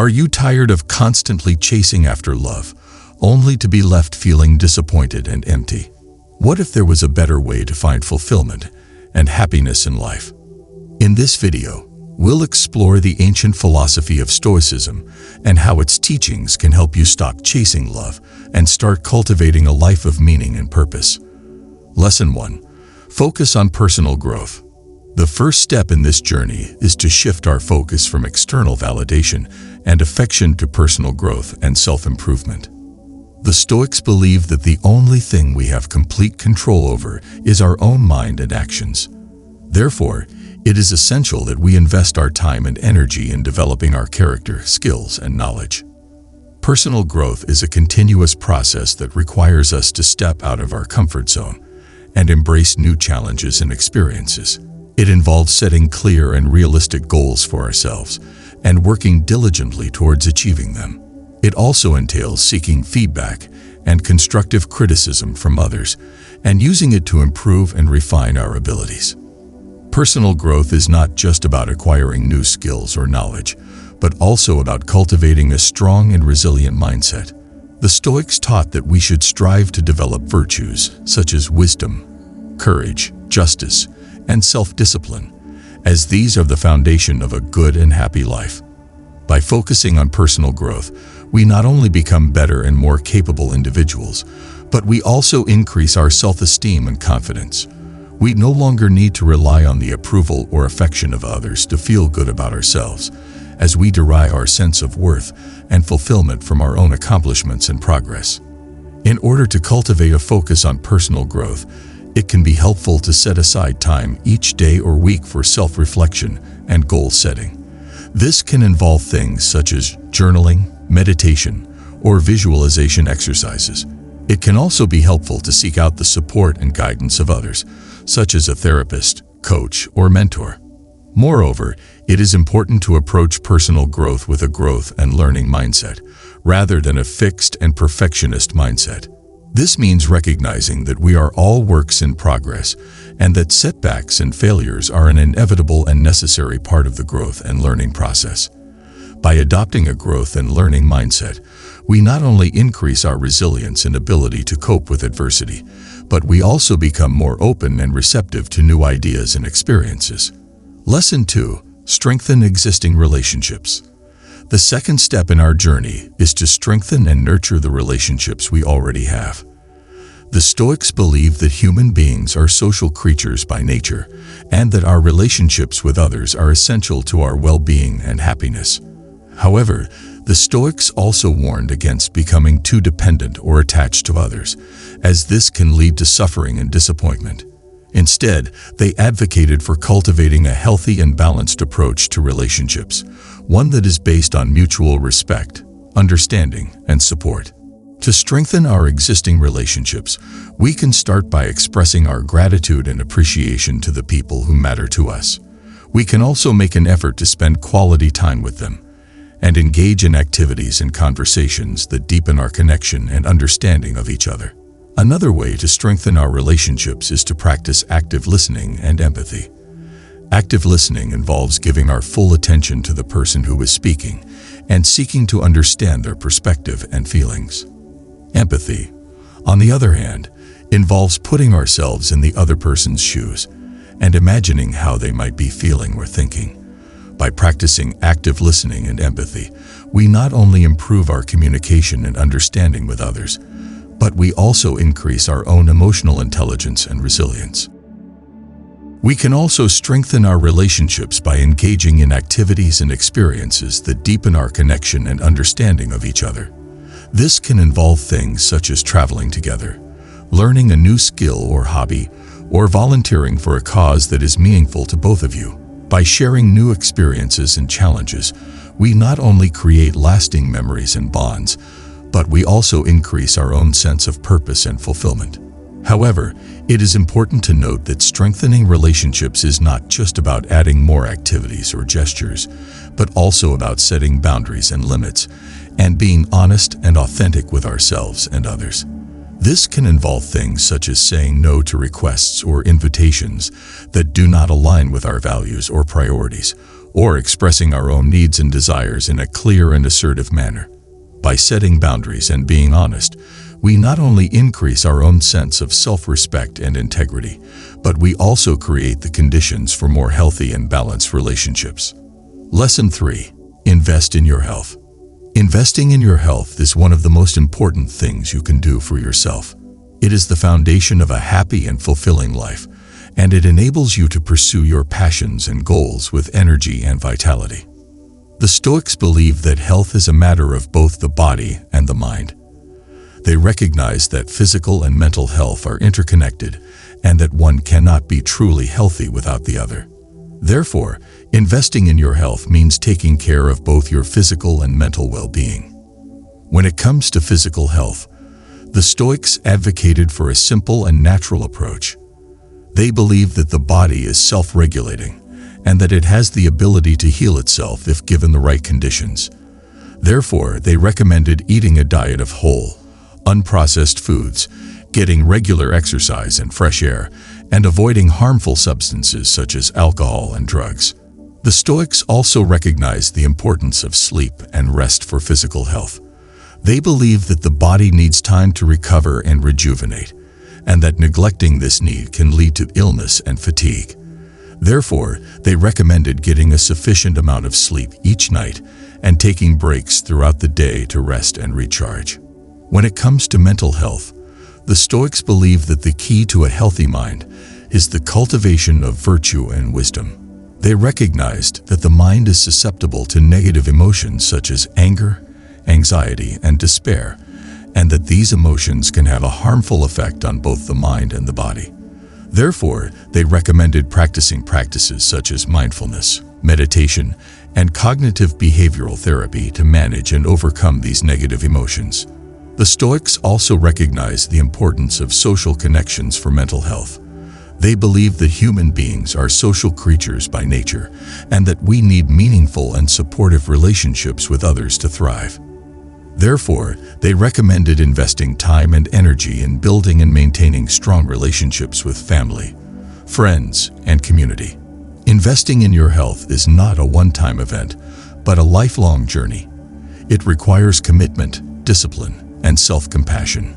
Are you tired of constantly chasing after love, only to be left feeling disappointed and empty? What if there was a better way to find fulfillment and happiness in life? In this video, we'll explore the ancient philosophy of Stoicism and how its teachings can help you stop chasing love and start cultivating a life of meaning and purpose. Lesson 1. Focus on personal growth. The first step in this journey is to shift our focus from external validation and affection to personal growth and self-improvement. The Stoics believe that the only thing we have complete control over is our own mind and actions. Therefore, it is essential that we invest our time and energy in developing our character, skills, and knowledge. Personal growth is a continuous process that requires us to step out of our comfort zone and embrace new challenges and experiences. It involves setting clear and realistic goals for ourselves and working diligently towards achieving them. It also entails seeking feedback and constructive criticism from others and using it to improve and refine our abilities. Personal growth is not just about acquiring new skills or knowledge, but also about cultivating a strong and resilient mindset. The Stoics taught that we should strive to develop virtues such as wisdom, courage, justice, and self-discipline, as these are the foundation of a good and happy life. By focusing on personal growth, we not only become better and more capable individuals, but we also increase our self-esteem and confidence. We no longer need to rely on the approval or affection of others to feel good about ourselves, as we derive our sense of worth and fulfillment from our own accomplishments and progress. In order to cultivate a focus on personal growth, it can be helpful to set aside time each day or week for self-reflection and goal setting. This can involve things such as journaling, meditation, or visualization exercises. It can also be helpful to seek out the support and guidance of others, such as a therapist, coach, or mentor. Moreover, it is important to approach personal growth with a growth and learning mindset, rather than a fixed and perfectionist mindset. This means recognizing that we are all works in progress and that setbacks and failures are an inevitable and necessary part of the growth and learning process. By adopting a growth and learning mindset, we not only increase our resilience and ability to cope with adversity, but we also become more open and receptive to new ideas and experiences. Lesson 2. Strengthen existing relationships. The second step in our journey is to strengthen and nurture the relationships we already have. The Stoics believe that human beings are social creatures by nature, and that our relationships with others are essential to our well-being and happiness. However, the Stoics also warned against becoming too dependent or attached to others, as this can lead to suffering and disappointment. Instead, they advocated for cultivating a healthy and balanced approach to relationships, one that is based on mutual respect, understanding, and support. To strengthen our existing relationships, we can start by expressing our gratitude and appreciation to the people who matter to us. We can also make an effort to spend quality time with them and engage in activities and conversations that deepen our connection and understanding of each other. Another way to strengthen our relationships is to practice active listening and empathy. Active listening involves giving our full attention to the person who is speaking and seeking to understand their perspective and feelings. Empathy, on the other hand, involves putting ourselves in the other person's shoes and imagining how they might be feeling or thinking. By practicing active listening and empathy, we not only improve our communication and understanding with others, but we also increase our own emotional intelligence and resilience. We can also strengthen our relationships by engaging in activities and experiences that deepen our connection and understanding of each other. This can involve things such as traveling together, learning a new skill or hobby, or volunteering for a cause that is meaningful to both of you. By sharing new experiences and challenges, we not only create lasting memories and bonds, but we also increase our own sense of purpose and fulfillment. However, it is important to note that strengthening relationships is not just about adding more activities or gestures, but also about setting boundaries and limits, and being honest and authentic with ourselves and others. This can involve things such as saying no to requests or invitations that do not align with our values or priorities, or expressing our own needs and desires in a clear and assertive manner. By setting boundaries and being honest, we not only increase our own sense of self-respect and integrity, but we also create the conditions for more healthy and balanced relationships. Lesson 3. Invest in your health. Investing in your health is one of the most important things you can do for yourself. It is the foundation of a happy and fulfilling life, and it enables you to pursue your passions and goals with energy and vitality. The Stoics believe that health is a matter of both the body and the mind. They recognize that physical and mental health are interconnected and that one cannot be truly healthy without the other. Therefore, investing in your health means taking care of both your physical and mental well-being. When it comes to physical health, the Stoics advocated for a simple and natural approach. They believe that the body is self-regulating and that it has the ability to heal itself if given the right conditions. Therefore, they recommended eating a diet of whole, unprocessed foods, getting regular exercise and fresh air, and avoiding harmful substances such as alcohol and drugs. The Stoics also recognized the importance of sleep and rest for physical health. They believe that the body needs time to recover and rejuvenate, and that neglecting this need can lead to illness and fatigue. Therefore, they recommended getting a sufficient amount of sleep each night and taking breaks throughout the day to rest and recharge. When it comes to mental health, the Stoics believe that the key to a healthy mind is the cultivation of virtue and wisdom. They recognized that the mind is susceptible to negative emotions such as anger, anxiety, and despair, and that these emotions can have a harmful effect on both the mind and the body. Therefore, they recommended practicing practices such as mindfulness, meditation, and cognitive behavioral therapy to manage and overcome these negative emotions. The Stoics also recognize the importance of social connections for mental health. They believe that human beings are social creatures by nature and that we need meaningful and supportive relationships with others to thrive. Therefore, they recommended investing time and energy in building and maintaining strong relationships with family, friends, and community. Investing in your health is not a one-time event, but a lifelong journey. It requires commitment, discipline, and self-compassion.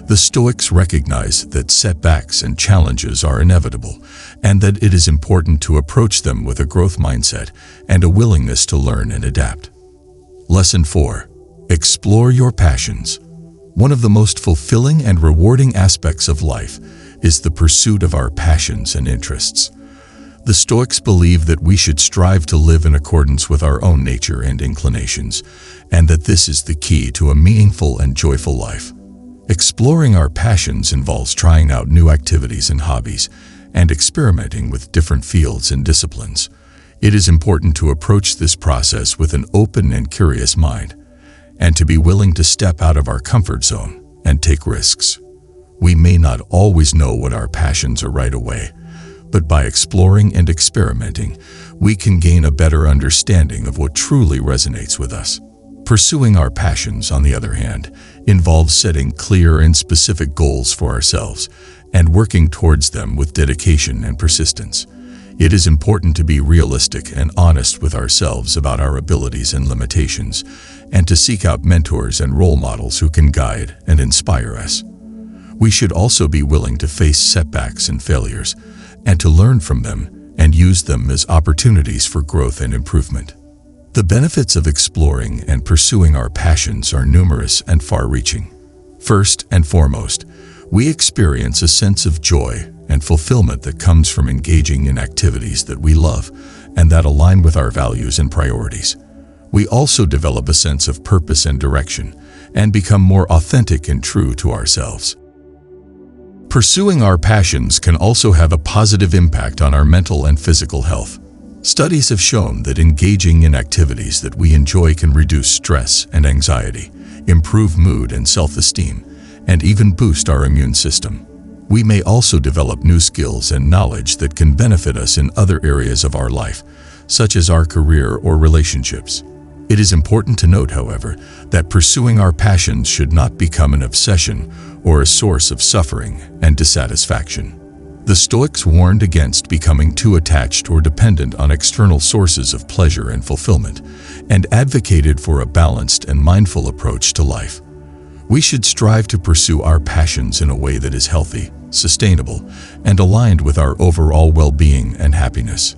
The Stoics recognize that setbacks and challenges are inevitable, and that it is important to approach them with a growth mindset and a willingness to learn and adapt. Lesson 4. Explore your passions. One of the most fulfilling and rewarding aspects of life is the pursuit of our passions and interests. The Stoics believe that we should strive to live in accordance with our own nature and inclinations, and that this is the key to a meaningful and joyful life. Exploring our passions involves trying out new activities and hobbies, and experimenting with different fields and disciplines. It is important to approach this process with an open and curious mind, and to be willing to step out of our comfort zone and take risks. We may not always know what our passions are right away, but by exploring and experimenting, we can gain a better understanding of what truly resonates with us. Pursuing our passions, on the other hand, involves setting clear and specific goals for ourselves and working towards them with dedication and persistence. It is important to be realistic and honest with ourselves about our abilities and limitations, and to seek out mentors and role models who can guide and inspire us. We should also be willing to face setbacks and failures, and to learn from them and use them as opportunities for growth and improvement. The benefits of exploring and pursuing our passions are numerous and far-reaching. First and foremost, we experience a sense of joy and fulfillment that comes from engaging in activities that we love and that align with our values and priorities. We also develop a sense of purpose and direction and become more authentic and true to ourselves. Pursuing our passions can also have a positive impact on our mental and physical health. Studies have shown that engaging in activities that we enjoy can reduce stress and anxiety, improve mood and self-esteem, and even boost our immune system. We may also develop new skills and knowledge that can benefit us in other areas of our life, such as our career or relationships. It is important to note, however, that pursuing our passions should not become an obsession or a source of suffering and dissatisfaction. The Stoics warned against becoming too attached or dependent on external sources of pleasure and fulfillment, and advocated for a balanced and mindful approach to life. We should strive to pursue our passions in a way that is healthy, sustainable, and aligned with our overall well-being and happiness.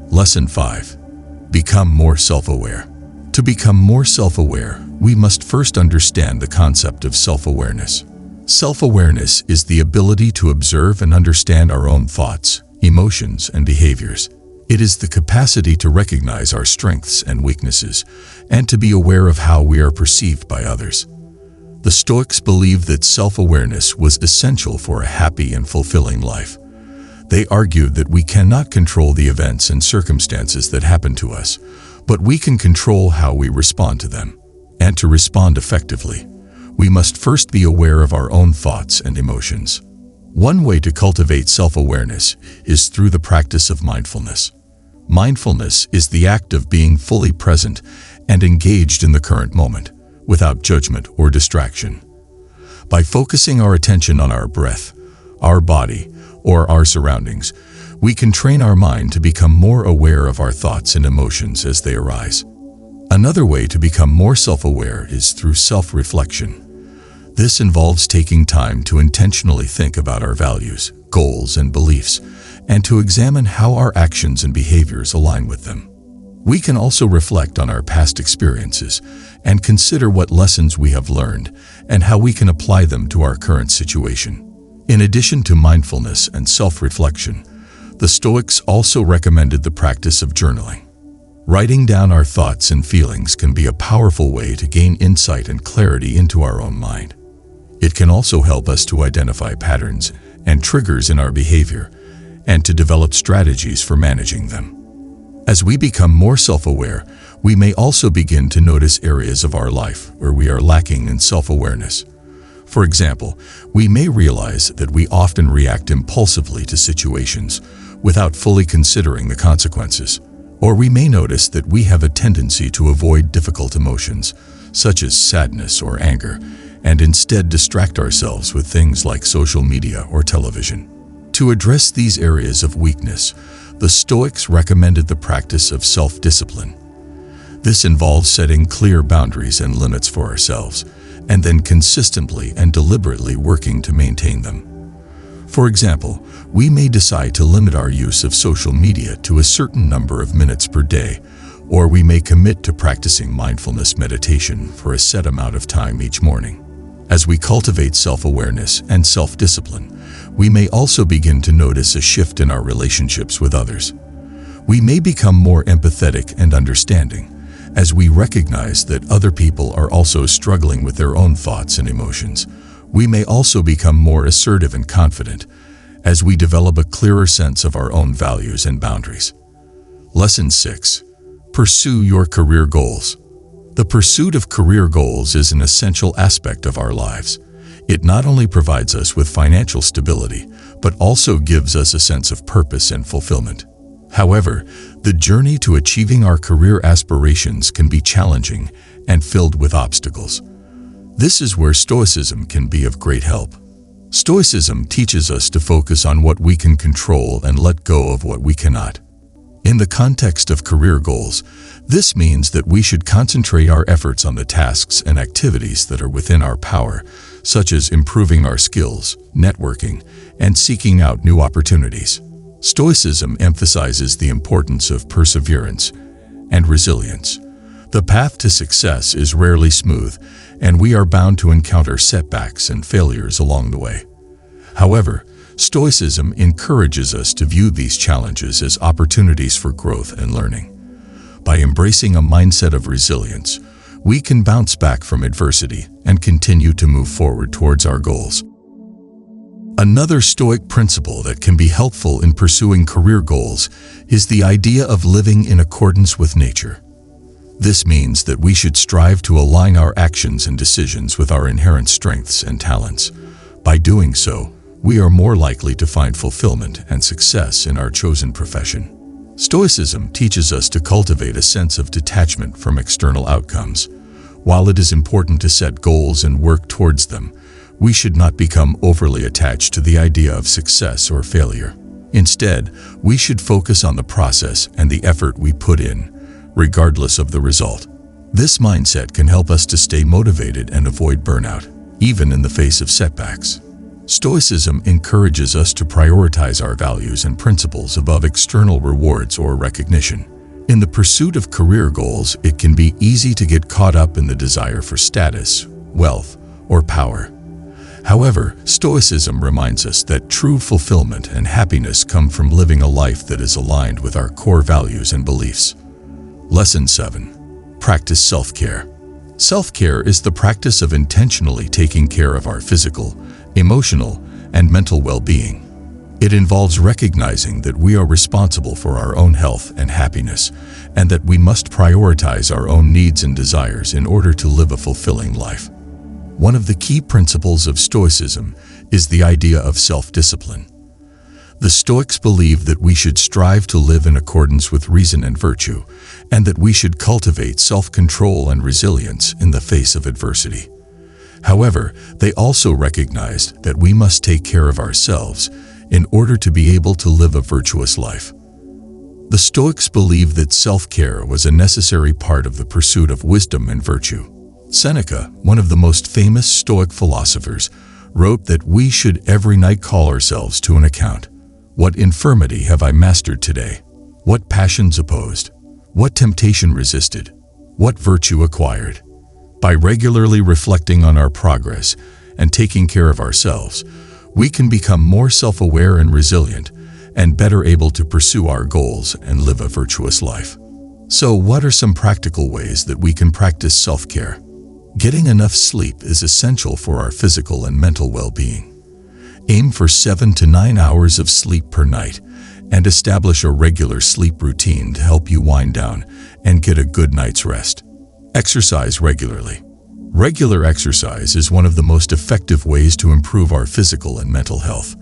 Lesson 5. Become more self-aware. To become more self-aware, we must first understand the concept of self-awareness. Self-awareness is the ability to observe and understand our own thoughts, emotions, and behaviors. It is the capacity to recognize our strengths and weaknesses, and to be aware of how we are perceived by others. The Stoics believed that self-awareness was essential for a happy and fulfilling life. They argued that we cannot control the events and circumstances that happen to us, but we can control how we respond to them. And to respond effectively, we must first be aware of our own thoughts and emotions. One way to cultivate self-awareness is through the practice of mindfulness. Mindfulness is the act of being fully present and engaged in the current moment, without judgment or distraction. By focusing our attention on our breath, our body, or our surroundings, we can train our mind to become more aware of our thoughts and emotions as they arise. Another way to become more self-aware is through self-reflection. This involves taking time to intentionally think about our values, goals, and beliefs, and to examine how our actions and behaviors align with them. We can also reflect on our past experiences and consider what lessons we have learned and how we can apply them to our current situation. In addition to mindfulness and self-reflection, the Stoics also recommended the practice of journaling. Writing down our thoughts and feelings can be a powerful way to gain insight and clarity into our own mind. It can also help us to identify patterns and triggers in our behavior and to develop strategies for managing them. As we become more self-aware, we may also begin to notice areas of our life where we are lacking in self-awareness. For example, we may realize that we often react impulsively to situations without fully considering the consequences. Or we may notice that we have a tendency to avoid difficult emotions, such as sadness or anger, and instead distract ourselves with things like social media or television. To address these areas of weakness, the Stoics recommended the practice of self-discipline. This involves setting clear boundaries and limits for ourselves, and then consistently and deliberately working to maintain them. For example, we may decide to limit our use of social media to a certain number of minutes per day, or we may commit to practicing mindfulness meditation for a set amount of time each morning. As we cultivate self-awareness and self-discipline, we may also begin to notice a shift in our relationships with others. We may become more empathetic and understanding, as we recognize that other people are also struggling with their own thoughts and emotions. We may also become more assertive and confident, as we develop a clearer sense of our own values and boundaries. Lesson 6. Pursue your career goals. The pursuit of career goals is an essential aspect of our lives. It not only provides us with financial stability, but also gives us a sense of purpose and fulfillment. However, the journey to achieving our career aspirations can be challenging and filled with obstacles. This is where Stoicism can be of great help. Stoicism teaches us to focus on what we can control and let go of what we cannot. In the context of career goals, this means that we should concentrate our efforts on the tasks and activities that are within our power, such as improving our skills, networking, and seeking out new opportunities. Stoicism emphasizes the importance of perseverance and resilience. The path to success is rarely smooth, and we are bound to encounter setbacks and failures along the way. However, Stoicism encourages us to view these challenges as opportunities for growth and learning. By embracing a mindset of resilience, we can bounce back from adversity and continue to move forward towards our goals. Another Stoic principle that can be helpful in pursuing career goals is the idea of living in accordance with nature. This means that we should strive to align our actions and decisions with our inherent strengths and talents. By doing so, we are more likely to find fulfillment and success in our chosen profession. Stoicism teaches us to cultivate a sense of detachment from external outcomes. While it is important to set goals and work towards them, We should not become overly attached to the idea of success or failure. Instead, we should focus on the process and the effort we put in, regardless of the result. This mindset can help us to stay motivated and avoid burnout, even in the face of setbacks. Stoicism encourages us to prioritize our values and principles above external rewards or recognition. In the pursuit of career goals, it can be easy to get caught up in the desire for status, wealth, or power. However, Stoicism reminds us that true fulfillment and happiness come from living a life that is aligned with our core values and beliefs. Lesson 7. Practice self-care. Self-care is the practice of intentionally taking care of our physical, emotional, and mental well-being. It involves recognizing that we are responsible for our own health and happiness, and that we must prioritize our own needs and desires in order to live a fulfilling life. One of the key principles of Stoicism is the idea of self-discipline. The Stoics believe that we should strive to live in accordance with reason and virtue, and that we should cultivate self-control and resilience in the face of adversity. However, they also recognized that we must take care of ourselves in order to be able to live a virtuous life. The Stoics believed that self-care was a necessary part of the pursuit of wisdom and virtue. Seneca, one of the most famous Stoic philosophers, wrote that we should every night call ourselves to an account. What infirmity have I mastered today? What passions opposed? What temptation resisted? What virtue acquired? By regularly reflecting on our progress and taking care of ourselves, we can become more self-aware and resilient, and better able to pursue our goals and live a virtuous life. So, what are some practical ways that we can practice self-care? Getting enough sleep is essential for our physical and mental well-being. Aim for 7 to 9 hours of sleep per night, and establish a regular sleep routine to help you wind down and get a good night's rest. Exercise regularly. Regular exercise is one of the most effective ways to improve our physical and mental health.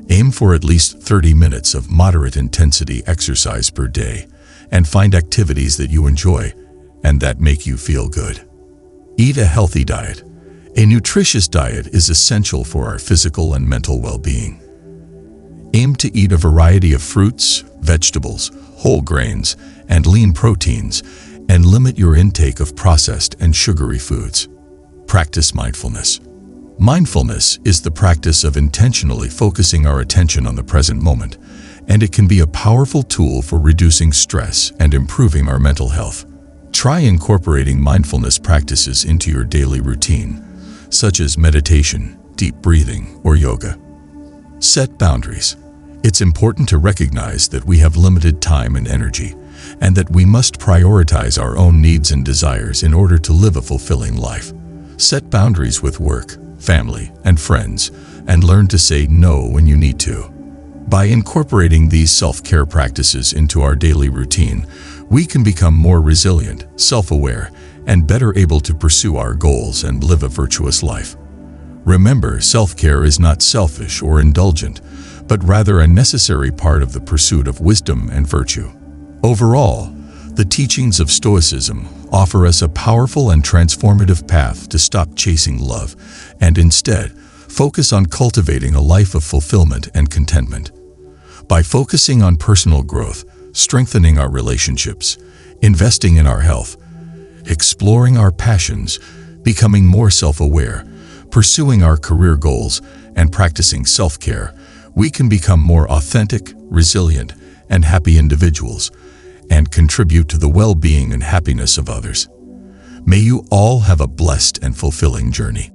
Aim for at least 30 minutes of moderate intensity exercise per day, and find activities that you enjoy and that make you feel good. Eat a healthy diet. A nutritious diet is essential for our physical and mental well-being. Aim to eat a variety of fruits, vegetables, whole grains, and lean proteins, and limit your intake of processed and sugary foods. Practice mindfulness. Mindfulness is the practice of intentionally focusing our attention on the present moment, and it can be a powerful tool for reducing stress and improving our mental health. Try incorporating mindfulness practices into your daily routine, such as meditation, deep breathing, or yoga. Set boundaries. It's important to recognize that we have limited time and energy, and that we must prioritize our own needs and desires in order to live a fulfilling life. Set boundaries with work, family, and friends, and learn to say no when you need to. By incorporating these self-care practices into our daily routine, we can become more resilient, self-aware, and better able to pursue our goals and live a virtuous life. Remember, self-care is not selfish or indulgent, but rather a necessary part of the pursuit of wisdom and virtue. Overall, the teachings of Stoicism offer us a powerful and transformative path to stop chasing love and instead focus on cultivating a life of fulfillment and contentment. By focusing on personal growth, strengthening our relationships, investing in our health, exploring our passions, becoming more self-aware, pursuing our career goals, and practicing self-care, we can become more authentic, resilient, and happy individuals, and contribute to the well-being and happiness of others. May you all have a blessed and fulfilling journey.